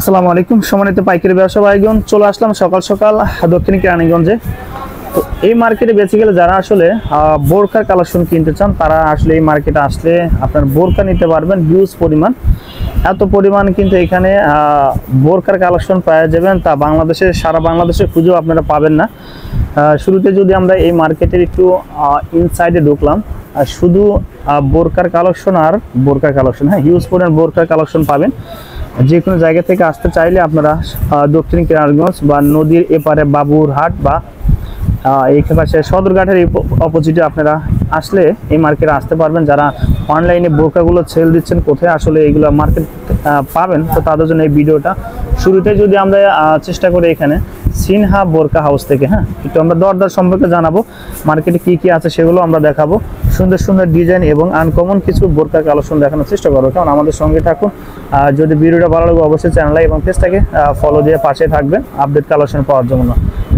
আসসালামু আলাইকুম সম্মানিত পাইকারি ব্যবসা ভাইগণ, চলে আসলাম সকাল সকাল দক্ষিণ কেরানীগঞ্জে। তো এই মার্কেটে বেসিক্যালি যারা আসলে বোরকার কালেকশন কিনতে চান তারা আসলে এই মার্কেটে আসলে আপনার বোরকা নিতে পারবেন হিউজ পরিমাণ। এত পরিমাণ কিন্তু এখানে বোরকার কালেকশন পাওয়া যাবেন, তা বাংলাদেশের সারা বাংলাদেশে খুঁজেও আপনারা পাবেন না। শুরুতে যদি আমরা এই মার্কেটের একটু ইনসাইডে ঢুকলাম, শুধু বোরকার কালেকশন আর বোরকার কালেকশন, হ্যাঁ হিউজ পরিমাণ বোরকার কালেকশন পাবেন। যে কোনো জায়গা থেকে আসতে চাইলে আপনারা দক্ষিণ কেরানীগঞ্জ বা নদীর এপারে বাবুরহাট বা এই পাশে সদরঘাটের অপোজিটে আপনারা আসলে এই মার্কেটে আসতে পারবেন। যারা অনলাইনে বোরকাগুলো সেল দিচ্ছেন, কোথায় আসলে এইগুলো মার্কেট পাবেন, তো তাদের জন্য এই ভিডিওটা। শুরুতে যদি আমরা চেষ্টা করি এখানে সিনহা বোরকা হাউস থেকে, হ্যাঁ একটু আমরা দরদার সম্পর্কে জানাবো, মার্কেটে কি কি আছে সেগুলো আমরা দেখাবো। সুন্দর সুন্দর ডিজাইন এবং আনকমন কিছু বোরকার কালেকশন দেখানোর চেষ্টা করবো, কারণ আমাদের সঙ্গে থাকুন। যদি ভিডিওটা ভালো লাগে অবশ্যই চ্যানেল এবং পেজটাকে ফলো দিয়ে পাশে থাকবেন আপডেট কালেকশন পাওয়ার জন্য।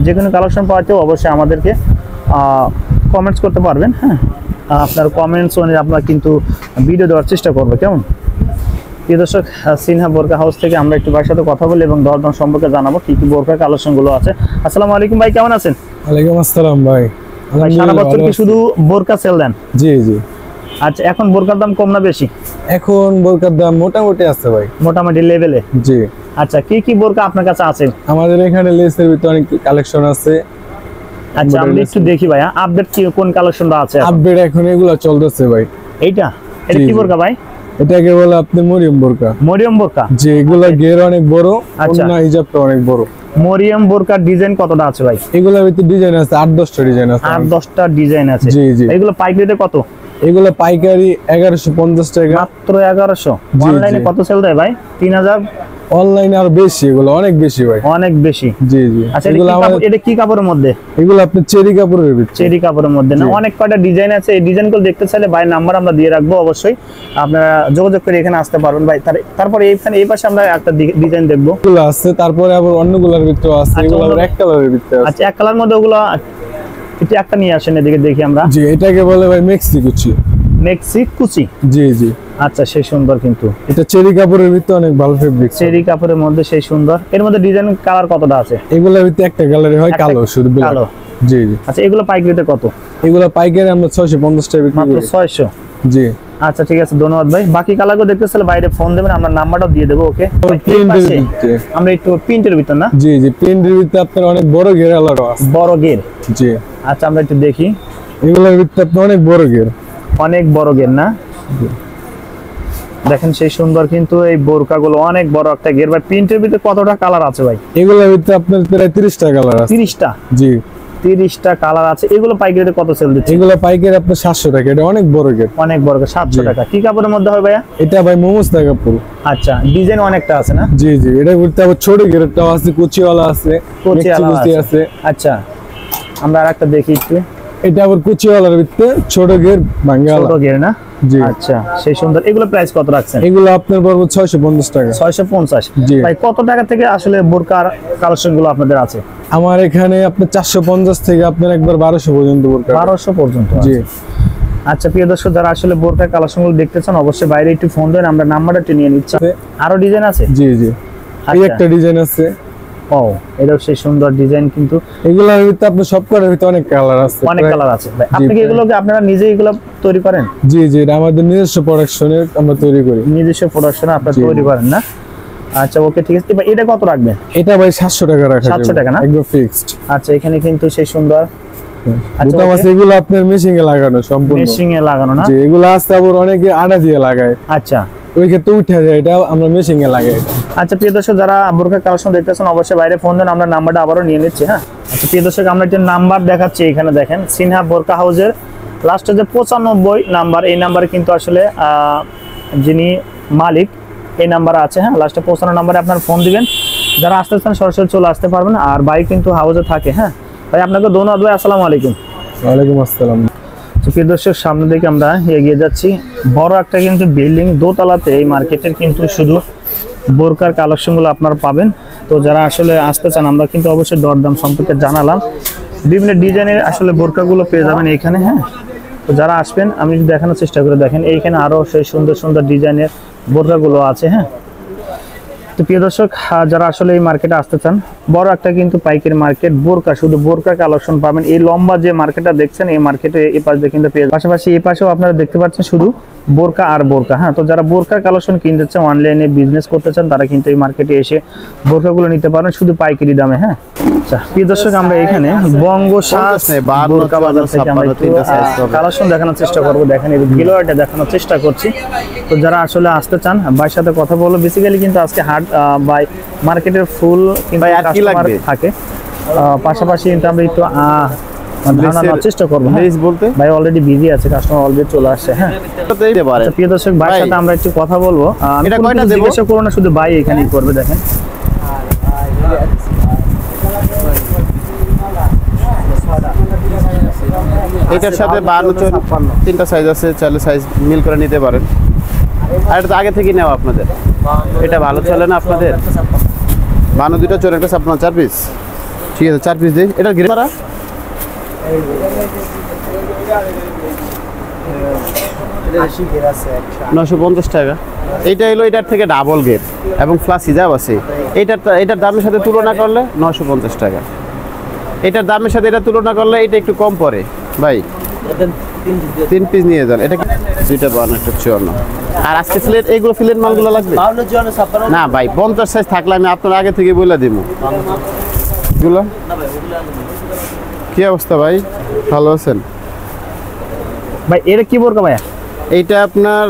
যে কোনো কালেকশন পাওয়াতেও অবশ্যই আমাদেরকে কমেন্টস করতে পারবেন, হ্যাঁ আপনার কমেন্টস অনুযায়ী আপনারা কিন্তু ভিডিও দেওয়ার চেষ্টা করবো, কেমন? প্রিয় দর্শক, সিনহা বোরকা হাউস থেকে আমরা একটু ভাইয়ের সাথে কথা বলি এবং দরদাম সম্পর্কে জানাবো কি কি বোরকার কালেকশন গুলো আছে। আসসালামু আলাইকুম ভাই, কেমন আছেন? ওয়ালাইকুম আসসালাম ভাই। সারা বছর কি শুধু বোরকা সেল দেন? জি জি। আচ্ছা, এখন বোরকার দাম কম না বেশি? এখন বোরকার দাম মোটামুটি আছে ভাই, মোটামুটি লেভেলে। জি। আচ্ছা, কি কি বোরকা আপনার কাছে আছে? আমাদের এখানে লেসের ভিতরে অনেক কালেকশন আছে। আচ্ছা, আমরা একটু দেখি ভাইয়া আপডেট কি কোন কালেকশনটা আছে। আপডেট এখন এগুলা চলতেছে ভাই। এটা কি বোরকা ভাই? এটাকে বলে আপনি মরিয়ম বোরকা। মরিয়ম বোরকা, জি। এগুলা ঘের অনেক বড়, আচ্ছা ওন্না হিজাবটা অনেক বড়। মরিয়ম বোরকার ডিজাইন কতটা আছে ভাই? এগুলার ভিতরে ডিজাইন আছে 8-10টা ডিজাইন আছে। 8-10টা ডিজাইন আছে। জি জি। এগুলো পাইকারিতে কত? এগুলো পাইকারি 1150 টাকা। মাত্র 1100? অনলাইনে কত সেল দেয় ভাই? 3000? অনলাইনে আর বেশি, এগুলো অনেক বেশি ভাই, অনেক বেশি। জি জি। আচ্ছা, এটা কি কাপড়ের মধ্যে? এগুলো আপনি চেরি কাপড়ের ভিতরে। চেরি কাপড়ের মধ্যে না? অনেক কয়টা ডিজাইন আছে, এই ডিজাইনগুলো দেখতে চাইলে ভাই নাম্বার আমরা দিয়ে রাখবো, অবশ্যই আপনারা যোগাযোগ করে এখানে আসতে পারবেন ভাই। তারপরে এইখানে এই পাশে আমরা একটা ডিজাইন দেখবো, এগুলো আছে। তারপরে আবার অন্যগুলোর ভিতরে আছে, এগুলো আবার এক কালারের ভিতরে আছে। আচ্ছা, এক কালার মধ্যে ওগুলো একটু একটা নিয়ে আসেন, এদিকে দেখি আমরা। জি, এটাকে বলে ভাই মেক্সি কুচি। মেক্সি কুচি, জি জি। আচ্ছা, সেই সুন্দর, কিন্তু এটা চেরি কাপড়ের ভিতরে অনেক ভালো ফেব্রিক। চেরি কাপড়ের মধ্যে সেই সুন্দর। এর মধ্যে ডিজাইন কালার কতটা আছে? এগুলোর ভিতরে একটা কালারে হয় কালো, শুধু কালো। জি জি। আচ্ছা, এগুলো পাইকারিতে কত? এগুলো পাইকারি আমরা 650 টাকা বিক্রি মাত্র করি। 600? জি। আচ্ছা, ঠিক আছে, ধন্যবাদ ভাই। বাকি কালারগুলো দেখতে চাইলে বাইরে ফোন দেবেন, আমরা নাম্বারটাও দিয়ে দেবো। ওকে, আমরা একটু প্রিন্টের ভিতর না? জি জি। প্রিন্টের ভিতরে আপনার অনেক বড় ঘের আলাদা আছে। বড় ঘের? জি। আচ্ছা, আমরা একটু দেখি। এগুলোর ভিতরে আপনার অনেক বড় ঘের। অনেক বড় ঘের না? দেখেন সেই সুন্দর, কিন্তু এই বোরকাগুলো অনেক বড় একটা ঘের ভাই। প্রিন্টের ভিতরে কতটা কালার আছে ভাই? এগুলোর ভিতরে আপনার প্রায় 30টা কালার আছে। 30টা? জি। 30টা কালার আছে। এগুলো পাইকারিতে কত সেল দিচ্ছে? এগুলো পাইকারি আপনার 700 টাকা। এটা অনেক বড় ঘের। অনেক বড় ঘের, 700 টাকা। কি কাপড়ের মধ্যে হয় ভাইয়া? এটা ভাই মোমোস্তা কাপড়। আচ্ছা, ডিজাইন অনেকটা আছে না? জি জি। এটা ভিতরে আবার ছোট ঘেরটাও আছে, কুচিওয়ালা আছে, কুচি আছে। আচ্ছা, আমরা আরেকটা দেখি একটু। এটা আবার কুচিওয়ালার ভিতরে ছোট ঘের, বাঙ্গালা। ছোট ঘের না? জি। আচ্ছা, সেই সুন্দর। এগুলো প্রাইস কত রাখছেন? এগুলো আপনার পড়বে 650 টাকা। 650? জি। ভাই কত টাকা থেকে আসলে বোরকার কালেকশন গুলো আপনাদের আছে? আমার এখানে আপনার 450 থেকে আপনার একবার 1200 পর্যন্ত বোরকা। 1200 পর্যন্ত? জি। আচ্ছা, প্রিয় দর্শক, যারা আসলে বোরকার কালেকশন গুলো দেখতে চান অবশ্যই বাইরে একটু ফোন দেন, আমরা নাম্বারটা নিয়ে নিচ্ছি। আরো ডিজাইন আছে? জি জি। এই একটা ডিজাইন আছে। ও, এটাও সেই সুন্দর ডিজাইন, কিন্তু এগুলোর ভিতরে আপনার সব করার ভিতরে অনেক কালার আছে। অনেক কালার আছে ভাই। আপনি কি এগুলোকে আপনারা নিজেই এগুলো তৈরি করেন? জি জি। এটা আমাদের নিজস্ব প্রোডাকশনের আমরা তৈরি করি। নিজস্ব প্রোডাকশনে আপনারা তৈরি করেন না? আচ্ছা, ওকে, ঠিক আছে ভাই। এটা কত রাখবেন? এটা ভাই 700 টাকা রাখা যাবে। 700 টাকা না? একদম ফিক্সড। আচ্ছা, এখানে কিন্তু সেই সুন্দর। বুটা মাছ এগুলো আপনার মেশিং এ লাগানো, সম্পূর্ণ মেশিং এ লাগানো না? জি। এগুলো আছে আবার অনেকে আটা দিয়ে লাগায়। আচ্ছা, ওই ক্ষেত্রে উঠে যায়, এটা আমরা মেশিং এ লাগাই। আচ্ছা, প্রিয় দর্শক, যারা বোরকার কালেকশন দেখতেছেন অবশ্যই বাইরে ফোন দেন, আমরা নাম্বারটা আবারও নিয়ে নিচ্ছি। হ্যাঁ, আচ্ছা প্রিয় দর্শক, আমরা একটা নাম্বার দেখাচ্ছি। এখানে দেখেন সিনহা বোরকা হাউসের লাস্টে যে 95 নাম্বার, এই নাম্বারে কিন্তু আসলে যিনি মালিক এই নাম্বার আছে। হ্যাঁ, লাস্টে 55 নাম্বারে আপনার ফোন দিবেন। যারা আসতে চান সরাসরি চলে আসতে পারবেন, আর বাইক কিন্তু হাউসে থাকে। হ্যাঁ ভাই, আপনাকে ধন্যবাদ ভাই। আসসালামু আলাইকুম। ওয়ালাইকুম আসসালাম। প্রিয় দর্শক, সামনের দিকে আমরা এগিয়ে যাচ্ছি। বড় একটা কিন্তু বিল্ডিং, দোতলাতে এই মার্কেটের কিন্তু শুধু বোরকার কালেকশন গুলো আপনারা পাবেন। তো যারা আসলে আসতে চান, আমরা কিন্তু অবশ্যই দরদাম সম্পর্কে জানালাম। বিভিন্ন ডিজাইনের আসলে বোরকাগুলো পেয়ে যাবেন এখানে। হ্যাঁ, তো যারা আসবেন আমি দেখানোর চেষ্টা করে দেখেন, এইখানে আরো সেই সুন্দর সুন্দর ডিজাইনের বোরকাগুলো আছে। হ্যাঁ, তো প্রিয় দর্শক, যারা আসলে এই মার্কেটে আসতে চান, বড় একটা কিন্তু পাইকারি মার্কেট, বোরকা, শুধু বোরকা কালেকশন পাবেন। এই লম্বা যে মার্কেটটা দেখছেন, এই মার্কেটে এই পাশে কিন্তু পেয়ে যাবেন। পাশাপাশি এই পাশেও আপনারা দেখতে পাচ্ছেন শুধু বোরকা আর বোরকা। হ্যাঁ, তো যারা বোরকার কালেকশন কিনতে চান, অনলাইনে বিজনেস করতে চান, তারা কিন্তু এই মার্কেটে এসে বোরকাগুলো নিতে পারেন শুধু পাইকারি দামে। হ্যাঁ, আচ্ছা প্রিয় দর্শক, আমরা এখানে বঙ্গসাজ বোরকা বাজার থেকে আমরা কালেকশন দেখানোর চেষ্টা করবো। দেখেন এই গিলোয়ারটা দেখানোর চেষ্টা করছি। তো যারা আসলে আসতে চান, ভাইয়ের সাথে কথা বলবো। বেসিক্যালি কিন্তু আজকে হাট বাই মার্কেটের ফুল কিন্তু কাস্টমার থাকে। পাশাপাশি কিন্তু আমরা একটু ধারণা নেওয়ার চেষ্টা করবো। বলতে ভাই অলরেডি বিজি আছে, কাস্টমার অলরেডি চলে আসছে। হ্যাঁ, প্রিয় দর্শক, ভাইয়ের সাথে আমরা একটু কথা বলবো। জিজ্ঞাসা করবো না, শুধু ভাই এখানেই করবে। দেখেন এটার সাথে 52 তিনটা সাইজ আছে, চাইলে সাইজ মিল করে নিতে পারেন। আর এটা তো আগে থেকে নেওয়া আপনাদের, এটা ভালো চলে না আপনাদের? 52 দুইটা 54 একটা 56 4 পিস। ঠিক আছে, 4 পিস দিই। এটা গ্রে মারা 950 টাকা। এইটা হলো এটার থেকে ডাবল গেট এবং ফ্লাস হিজাব আছে। এটার দামের সাথে তুলনা করলে 950 টাকা। এটার দামের সাথে এটা তুলনা করলে এটা একটু কম পড়ে ভাই। 3 পিস নিয়ে যান। এটা দুইটা 52 একটা 54। আর আজকে ফিলেট, এইগুলো ফিলেট মালগুলো লাগবে না ভাই? 50 সাইজ থাকলে আমি আপনার আগে থেকে বলে দিব। এগুলো কি অবস্থা ভাই, ভালো আছেন ভাই? এটা কি বোরকা ভাইয়া? এইটা আপনার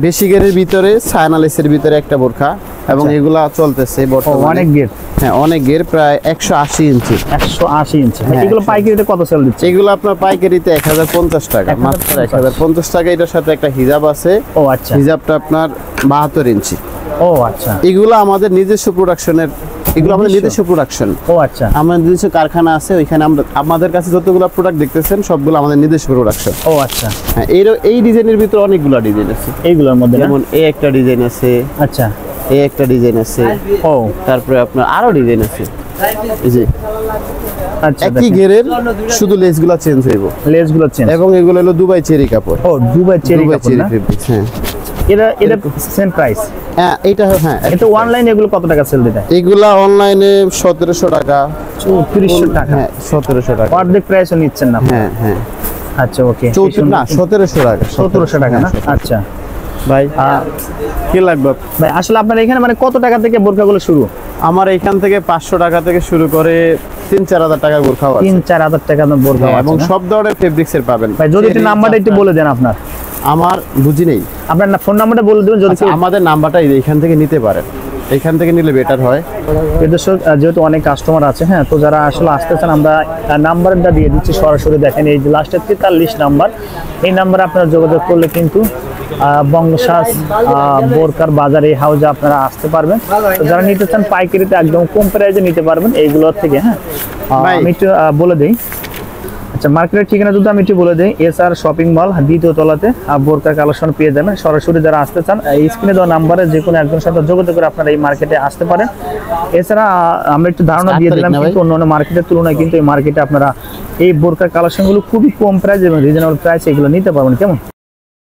বেশি গেরের ভিতরে, সায়ানালিসের ভিতরে একটা বোরখা, এবং এগুলা চলতেছে বর্তমানে অনেক গের। হ্যাঁ, অনেক গের, প্রায় 180 ইঞ্চি। 180 ইঞ্চি। হ্যাঁ, এগুলো পাইকারিতে কত সেল দিচ্ছে? এগুলো আপনার পাইকারিতে 1050 টাকা, মাত্র 1050 টাকা। এটার সাথে একটা হিজাব আছে। ও আচ্ছা। হিজাবটা আপনার 72 ইঞ্চি। ও আচ্ছা। এগুলো আমাদের নিজস্ব প্রোডাকশনের, এগুলো আমাদের নিজস্ব প্রোডাকশন। ও আচ্ছা। আমাদের নিজস্ব কারখানা আছে, ওইখানে আমরা, আমাদের কাছে যতগুলো প্রোডাক্ট দেখতেছেন সবগুলো আমাদের নিজস্ব প্রোডাকশন। ও আচ্ছা। হ্যাঁ, এই ডিজাইনের ভিতরে অনেকগুলো ডিজাইন আছে। এইগুলোর মধ্যে যেমন এই একটা ডিজাইন আছে। আচ্ছা। এই একটা ডিজাইন আছে। ও, তারপরে আপনার আরো ডিজাইন আছে। এই যে আচ্ছা, একই গেরের, শুধু লেসগুলো চেঞ্জ হইব। লেসগুলো চেঞ্জ। এবং এগুলো হলো দুবাই চেরি কাপড়। ও, দুবাই চেরি কাপড় না? হ্যাঁ, এটা সেম প্রাইস। হ্যাঁ, এটা হ্যাঁ। এটা অনলাইনে এগুলো কত টাকা সেল দিতে? এগুলা অনলাইনে 1700 টাকা, 3400 টাকা। হ্যাঁ 1700 টাকা। অর্ধেক প্রাইসও নিচ্ছেন না? হ্যাঁ হ্যাঁ। আচ্ছা, ওকে। 14 না 1700 টাকা। 1700 টাকা না? আচ্ছা ভাই, কি লাগবে ভাই? আসলে আপনার এখানে মানে কত টাকা থেকে বোরকাগুলো শুরু? আমার এখান থেকে 500 টাকা থেকে শুরু করে 3-4 হাজার টাকার বোরখা আছে। 3-4 হাজার টাকা বোরকা আছে এবং সব ধরনের ফেব্রিক্সের পাবেন ভাই। যদি একটু নাম্বারটা একটু বলে দেন আপনার। আমার বুঝি নেই, আপনার ফোন নাম্বারটা বলে দেবেন যদি। আমাদের নাম্বারটা এখান থেকে নিতে পারেন, এখান থেকে নিলে বেটার হয়। দর্শক, যেহেতু অনেক কাস্টমার আছে, হ্যাঁ, তো যারা আসলে আসতে চান, আমরা নাম্বারটা দিয়ে দিচ্ছি সরাসরি। দেখেন এই যে লাস্টের 43 নাম্বার, এই নাম্বারে আপনারা যোগাযোগ করলে কিন্তু বঙ্গসাজ বোরকার বাজার এই হাউজে আপনারা আসতে পারবেন। তো যারা নিতে চান পাইকারিতে একদম কম প্রাইসে নিতে পারবেন এইগুলোর থেকে। হ্যাঁ, আমি একটু বলে দিই। আচ্ছা, মার্কেটের ঠিকানা যদি আমি একটু বলে দিই, SR শপিং মল 2য় তলাতে বোরকার কালেকশন পেয়ে যাবেন। সরাসরি যারা আসতে চান, এই স্ক্রিনে দেওয়া নাম্বারে যে কোনো একজনের সাথে যোগাযোগ করে আপনারা এই মার্কেটে আসতে পারেন। এছাড়া আমরা একটু ধারণা দিয়ে দিলাম, কিন্তু অন্যান্য মার্কেটের তুলনায় কিন্তু এই মার্কেটে আপনারা এই বোরকার কালেকশনগুলো খুবই কম প্রাইস এবং রিজনেবল প্রাইস এগুলো নিতে পারবেন। কেমন?